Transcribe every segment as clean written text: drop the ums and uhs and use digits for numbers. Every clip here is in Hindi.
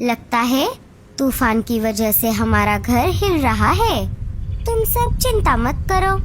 लगता है तूफान की वजह से हमारा घर हिल रहा है। तुम सब चिंता मत करो,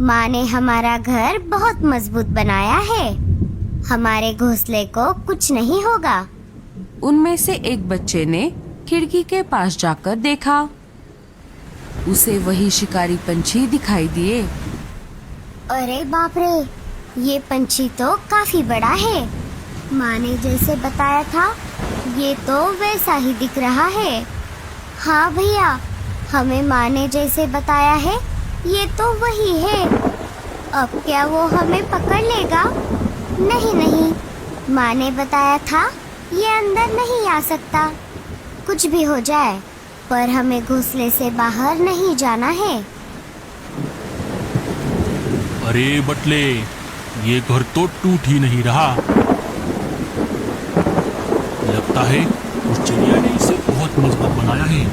माँ ने हमारा घर बहुत मजबूत बनाया है। हमारे घोंसले को कुछ नहीं होगा। उनमें से एक बच्चे ने खिड़की के पास जाकर देखा। उसे वही शिकारी पंछी दिखाई दिए। अरे बाप रे, ये पंछी तो काफी बड़ा है। माँ ने जैसे बताया था ये तो वैसा ही दिख रहा है। हाँ भैया, हमें माँ ने जैसे बताया है ये तो वही है। अब क्या वो हमें पकड़ लेगा? नहीं नहीं, माँ ने बताया था ये अंदर नहीं आ सकता। कुछ भी हो जाए पर हमें घोंसले से बाहर नहीं जाना है। अरे बटले, ये घर तो टूट ही नहीं रहा। लगता है उस चिड़िया ने इसे बहुत मजबूत बनाया है।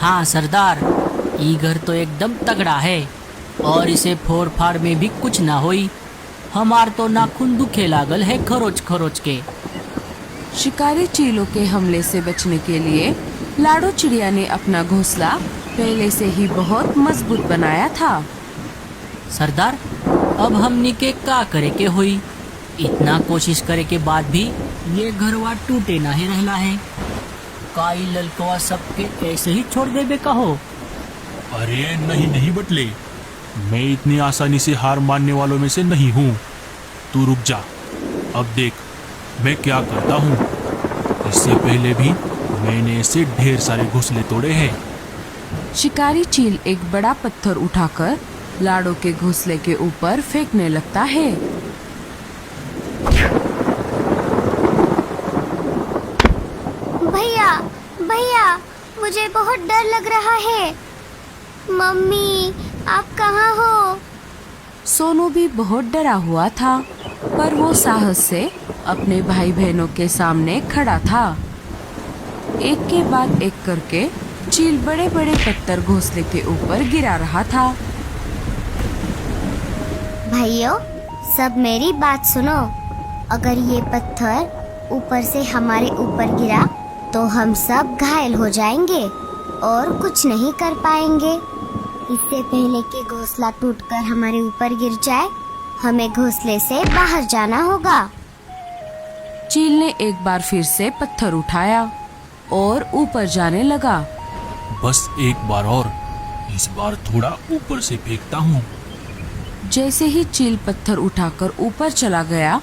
हाँ सरदार, ये घर तो एकदम तगड़ा है और इसे फोड़ फाड़ में भी कुछ ना होई। हमार तो नाखून दुखे लागल है खरोच खरोच के। शिकारी चीलों के हमले से बचने के लिए लाडो चिड़िया ने अपना घोंसला पहले से ही बहुत मजबूत बनाया था। सरदार, अब हमनी के का करे के होई? इतना कोशिश करे के बाद भी ये घरवा टूटे ना ही रहला है। काई ललकवा सबके ऐसे ही छोड़ देबे कहो? अरे नहीं नहीं बटले, मैं इतनी आसानी से हार मानने वालों में से नहीं हूँ। तू रुक जा, अब देख मैं क्या करता हूँ। इससे पहले भी मैंने ऐसे ढेर सारे घोंसले तोड़े हैं। शिकारी चील एक बड़ा पत्थर उठाकर लाडो के घोंसले के ऊपर फेंकने लगता है। भैया भैया, मुझे बहुत डर लग रहा है। मम्मी, आप कहाँ हो? सोनू भी बहुत डरा हुआ था, पर वो साहस से अपने भाई बहनों के सामने खड़ा था। एक के बाद एक करके चील बड़े बड़े पत्थर घोंसले के ऊपर गिरा रहा था। भाइयों, सब मेरी बात सुनो। अगर ये पत्थर ऊपर से हमारे ऊपर गिरा तो हम सब घायल हो जाएंगे और कुछ नहीं कर पाएंगे। इससे पहले कि घोंसला टूटकर हमारे ऊपर गिर जाए, हमें घोंसले से बाहर जाना होगा। चील ने एक बार फिर से पत्थर उठाया और ऊपर जाने लगा। बस एक बार और, इस बार थोड़ा ऊपर से फेंकता हूँ। जैसे ही चील पत्थर उठाकर ऊपर चला गया,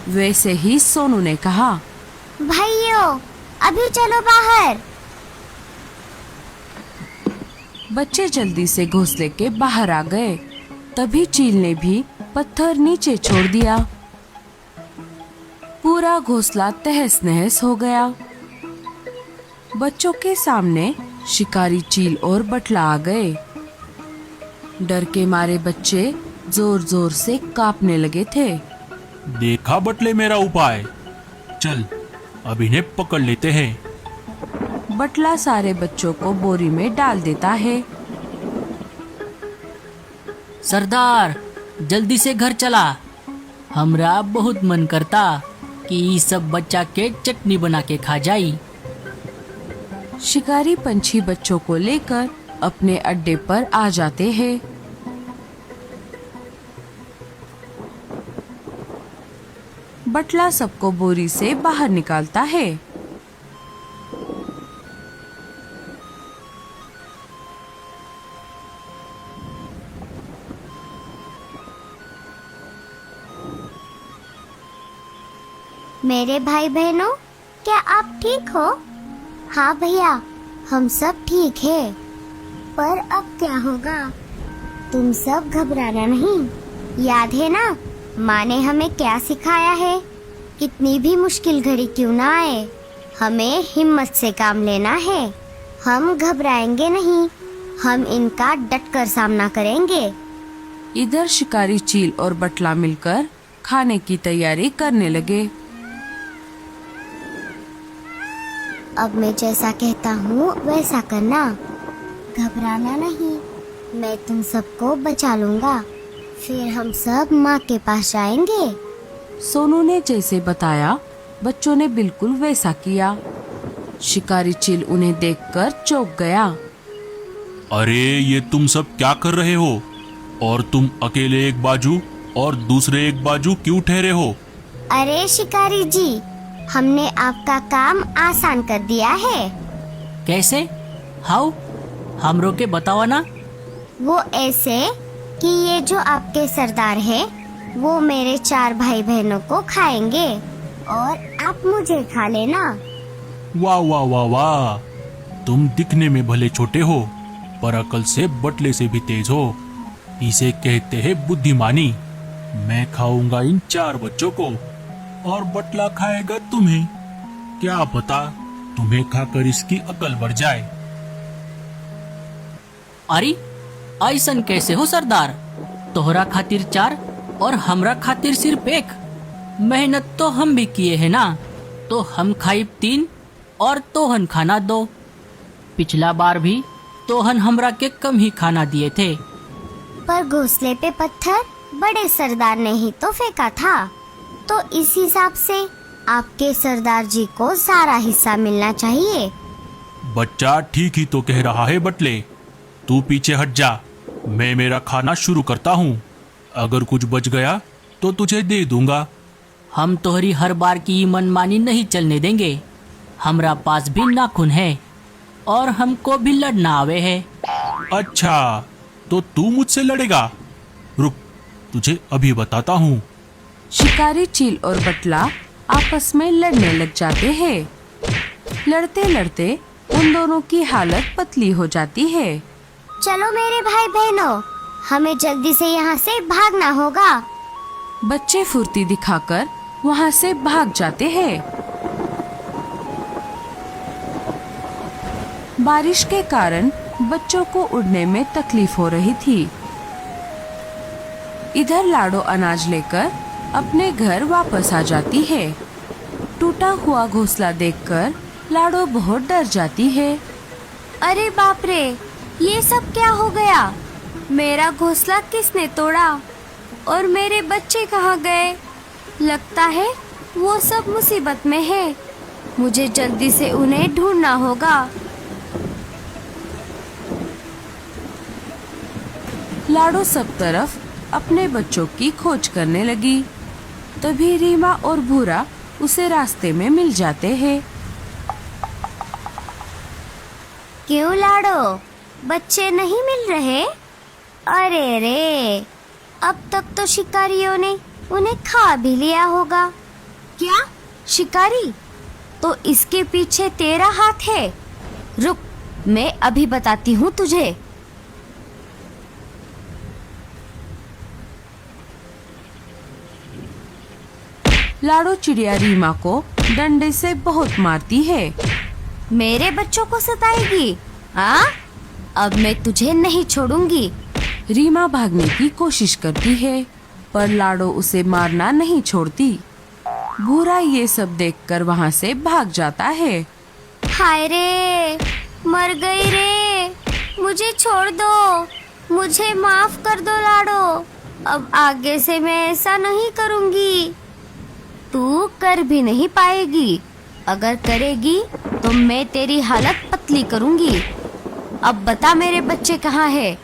वैसे ही सोनू ने कहा, भाइयों, अभी चलो बाहर। बच्चे जल्दी से घोंसले के बाहर आ गए। तभी चील ने भी पत्थर नीचे छोड़ दिया। पूरा घोंसला तहस नहस हो गया। बच्चों के सामने शिकारी चील और बटला आ गए। डर के मारे बच्चे जोर जोर से कांपने लगे थे। देखा बटले मेरा उपाय? चल अब इन्हें पकड़ लेते हैं। बटला सारे बच्चों को बोरी में डाल देता है। सरदार, जल्दी से घर चला। हमरा बहुत मन करता कि ई सब बच्चा के चटनी बना के खा जाई। शिकारी पंछी बच्चों को लेकर अपने अड्डे पर आ जाते हैं। बटला सबको बोरी से बाहर निकालता है। मेरे भाई बहनों, क्या आप ठीक हो? हाँ भैया, हम सब ठीक है। पर अब क्या होगा? तुम सब घबराना नहीं। याद है ना, माँ ने हमें क्या सिखाया है? कितनी भी मुश्किल घड़ी क्यों ना आए, हमें हिम्मत से काम लेना है। हम घबराएंगे नहीं, हम इनका डटकर सामना करेंगे। इधर शिकारी चील और बटला मिलकर खाने की तैयारी करने लगे। अब मैं जैसा कहता हूँ वैसा करना। घबराना नहीं, मैं तुम सबको बचा लूंगा। फिर हम सब माँ के पास जाएंगे। सोनू ने जैसे बताया, बच्चों ने बिल्कुल वैसा किया। शिकारी चील उन्हें देखकर चौंक गया। अरे ये तुम सब क्या कर रहे हो? और तुम अकेले एक बाजू और दूसरे एक बाजू क्यों ठहरे हो? अरे शिकारी जी, हमने आपका काम आसान कर दिया है। कैसे? हाउ? हम रोके बताओ ना। वो ऐसे कि ये जो आपके सरदार है वो मेरे 4 भाई बहनों को खाएंगे और आप मुझे खा लेना। वाह वाह वाह वाह, तुम दिखने में भले छोटे हो पर अकल से बटले से भी तेज हो। इसे कहते हैं बुद्धिमानी। मैं खाऊंगा इन 4 बच्चों को और बटला खाएगा तुम्हें। क्या पता तुम्हें खाकर इसकी अकल बढ़ जाए। अरे ऐसन कैसे हो सरदार? तोहरा खातिर 4 और हमरा खातिर सिर्फ 1। मेहनत तो हम भी किए है ना, तो हम खाइब 3 और तोहन खाना 2। पिछला बार भी तोहन हमरा के कम ही खाना दिए थे। पर घोंसले पे पत्थर बड़े सरदार ने ही तो फेंका था, तो इस हिसाब से आपके सरदार जी को सारा हिस्सा मिलना चाहिए। बच्चा ठीक ही तो कह रहा है बटले। तू पीछे हट जा, मैं मेरा खाना शुरू करता हूँ। अगर कुछ बच गया तो तुझे दे दूंगा। हम तोहरी हर बार की मनमानी नहीं चलने देंगे। हमरा पास भी नाखून है और हमको भी लड़ना आवे है। अच्छा, तो तू मुझसे लड़ेगा? रुक, तुझे अभी बताता हूँ। शिकारी चील और बटला आपस में लड़ने लग जाते हैं। लड़ते लड़ते उन दोनों की हालत पतली हो जाती है। चलो मेरे भाई बहनों, हमें जल्दी से यहाँ से भागना होगा। बच्चे फुर्ती दिखाकर वहाँ से भाग जाते हैं। बारिश के कारण बच्चों को उड़ने में तकलीफ हो रही थी। इधर लाडो अनाज लेकर अपने घर वापस आ जाती है। टूटा हुआ घोंसला देखकर लाडो बहुत डर जाती है। अरे बाप रे, ये सब क्या हो गया? मेरा घोंसला किसने तोड़ा और मेरे बच्चे कहाँ गए? लगता है वो सब मुसीबत में है। मुझे जल्दी से उन्हें ढूंढना होगा। लाडो सब तरफ अपने बच्चों की खोज करने लगी। तभी रीमा और भूरा उसे रास्ते में मिल जाते हैं। क्यों लाडो, बच्चे नहीं मिल रहे? अरे रे, अब तक तो शिकारियों ने उन्हें खा भी लिया होगा। क्या शिकारी? तो इसके पीछे तेरा हाथ है। रुक, मैं अभी बताती हूँ तुझे। लाडो चिड़िया रीमा को डंडे से बहुत मारती है। मेरे बच्चों को सताएगी? हाँ, अब मैं तुझे नहीं छोड़ूंगी। रीमा भागने की कोशिश करती है पर लाडो उसे मारना नहीं छोड़ती। भूरा ये सब देखकर वहाँ से भाग जाता है। हाय रे, मर गई रे, मुझे छोड़ दो, मुझे माफ कर दो लाडो। अब आगे से मैं ऐसा नहीं करूँगी। तू कर भी नहीं पाएगी। अगर करेगी तो मैं तेरी हालत पतली करूँगी। अब बता मेरे बच्चे कहाँ है?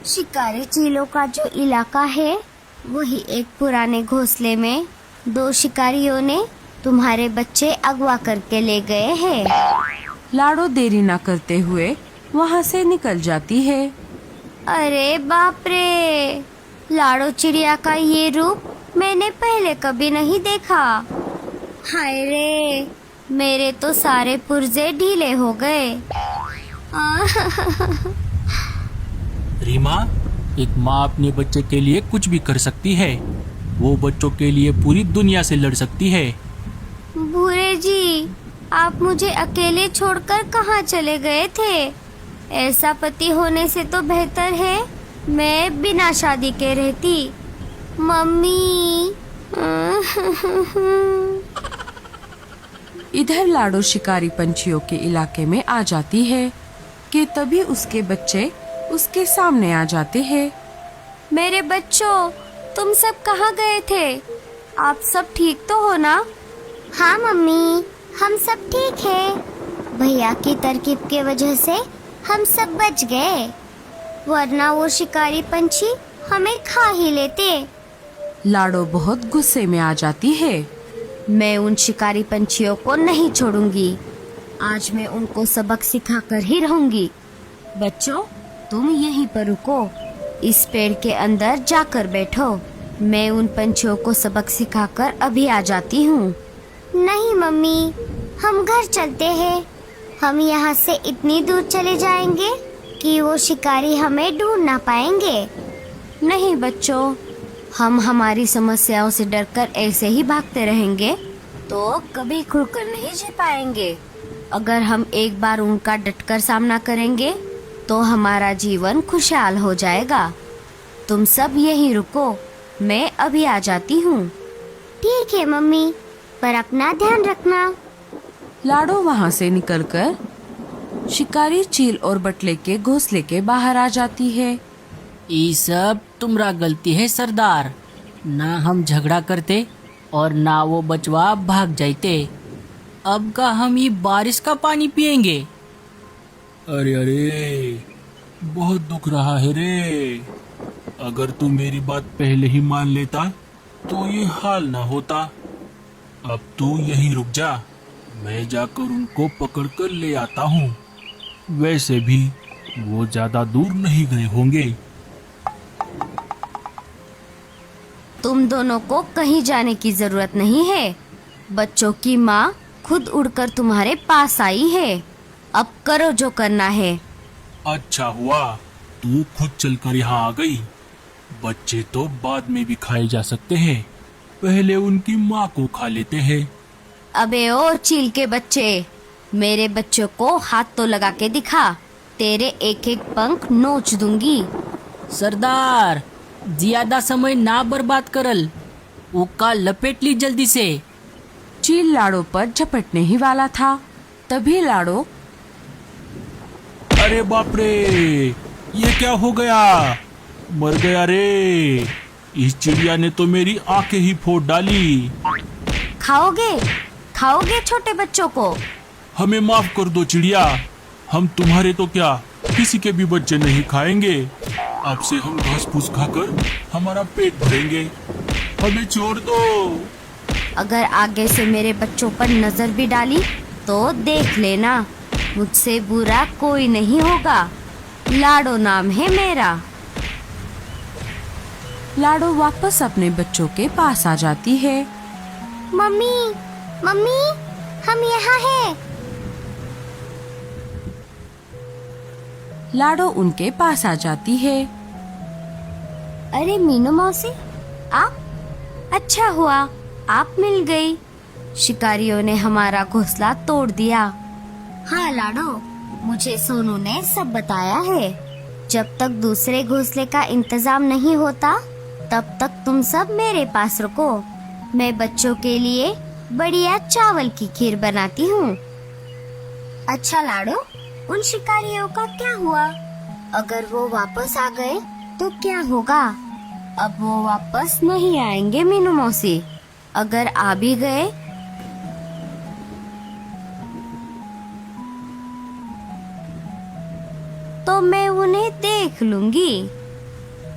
शिकारी चीलों का जो इलाका है वही एक पुराने घोंसले में 2 शिकारियों ने तुम्हारे बच्चे अगवा करके ले गए हैं। लाडो देरी न करते हुए वहाँ से निकल जाती है। अरे बाप रे, लाडो चिड़िया का ये रूप मैंने पहले कभी नहीं देखा। हाय रे, मेरे तो सारे पुर्जे ढीले हो गए। रीमा, एक माँ अपने बच्चे के लिए कुछ भी कर सकती है। वो बच्चों के लिए पूरी दुनिया से लड़ सकती है। भूरे जी, आप मुझे अकेले छोड़कर कहाँ चले गए थे? ऐसा पति होने से तो बेहतर है मैं बिना शादी के रहती। मम्मी। इधर लाडो शिकारी पंछियों के इलाके में आ जाती है कि तभी उसके बच्चे उसके सामने आ जाते हैं। मेरे बच्चों, तुम सब कहाँ गए थे? आप सब ठीक तो हो ना? हाँ मम्मी, हम सब ठीक हैं। भैया की तरकीब के वजह से हम सब बच गए, वरना वो शिकारी पंछी हमें खा ही लेते। लाडो बहुत गुस्से में आ जाती है। मैं उन शिकारी पंछियों को नहीं छोड़ूंगी। आज मैं उनको सबक सिखा कर ही रहूंगी। बच्चों, तुम यहीं पर रुको, इस पेड़ के अंदर जाकर बैठो। मैं उन पंछियों को सबक सिखाकर अभी आ जाती हूँ। नहीं मम्मी, हम घर चलते हैं। हम यहाँ से इतनी दूर चले जाएंगे कि वो शिकारी हमें ढूंढ ना पाएंगे। नहीं बच्चों, हम हमारी समस्याओं से डरकर ऐसे ही भागते रहेंगे तो कभी खुलकर नहीं जी पाएंगे। अगर हम एक बार उनका डटकर सामना करेंगे तो हमारा जीवन खुशहाल हो जाएगा। तुम सब यहीं रुको, मैं अभी आ जाती हूँ। ठीक है मम्मी, पर अपना ध्यान रखना। लाडो वहाँ से निकलकर शिकारी चील और बटले के घोंसले के बाहर आ जाती है। ये सब तुम्हारा गलती है सरदार। ना हम झगड़ा करते और ना वो बचवा भाग जाते। अब का हम ये बारिश का पानी पिएंगे। अरे अरे, बहुत दुख रहा है रे। अगर तू मेरी बात पहले ही मान लेता तो ये हाल ना होता। अब तू यहीं रुक जा, मैं जाकर उनको पकड़कर ले आता हूँ। वैसे भी वो ज्यादा दूर नहीं गए होंगे। तुम दोनों को कहीं जाने की जरूरत नहीं है। बच्चों की माँ खुद उड़कर तुम्हारे पास आई है। अब करो जो करना है। अच्छा हुआ तू खुद चलकर यहाँ आ गई। बच्चे तो बाद में भी खाए जा सकते हैं, पहले उनकी माँ को खा लेते हैं। अबे ओ चील के बच्चे, मेरे बच्चों को हाथ तो लगा के दिखा, तेरे एक एक पंख नोच दूंगी। सरदार, ज्यादा समय ना बर्बाद करल, वो का लपेट ली जल्दी से। चील लाडो पर झपटने ही वाला था, तभी लाडो अरे बाप रे, ये क्या हो गया? मर गया रे। इस चिड़िया ने तो मेरी आंखें ही फोड़ डाली। खाओगे खाओगे छोटे बच्चों को? हमें माफ कर दो चिड़िया, हम तुम्हारे तो क्या किसी के भी बच्चे नहीं खाएंगे। अब से हम घास फूस खाकर हमारा पेट भरेंगे, हमें छोड़ दो। अगर आगे से मेरे बच्चों पर नजर भी डाली तो देख लेना, मुझसे बुरा कोई नहीं होगा। लाडो नाम है मेरा। लाडो वापस अपने बच्चों के पास आ जाती है। मम्मी मम्मी, हम यहाँ हैं। लाडो उनके पास आ जाती है। अरे मीनू मौसी, आप? अच्छा हुआ आप मिल गई। शिकारियों ने हमारा घोंसला तोड़ दिया। हाँ लाडो, मुझे सोनू ने सब बताया है। जब तक दूसरे घोंसले का इंतजाम नहीं होता तब तक तुम सब मेरे पास रुको। मैं बच्चों के लिए बढ़िया चावल की खीर बनाती हूँ। अच्छा लाडो, उन शिकारियों का क्या हुआ? अगर वो वापस आ गए तो क्या होगा? अब वो वापस नहीं आएंगे मीनू मौसी। अगर आ भी गए तो मैं उन्हें देख लूंगी।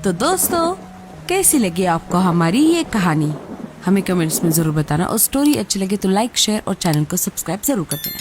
तो दोस्तों, कैसी लगी आपको हमारी ये कहानी? हमें कमेंट्स में जरूर बताना, और स्टोरी अच्छी लगे तो लाइक, शेयर और चैनल को सब्सक्राइब जरूर कर देना।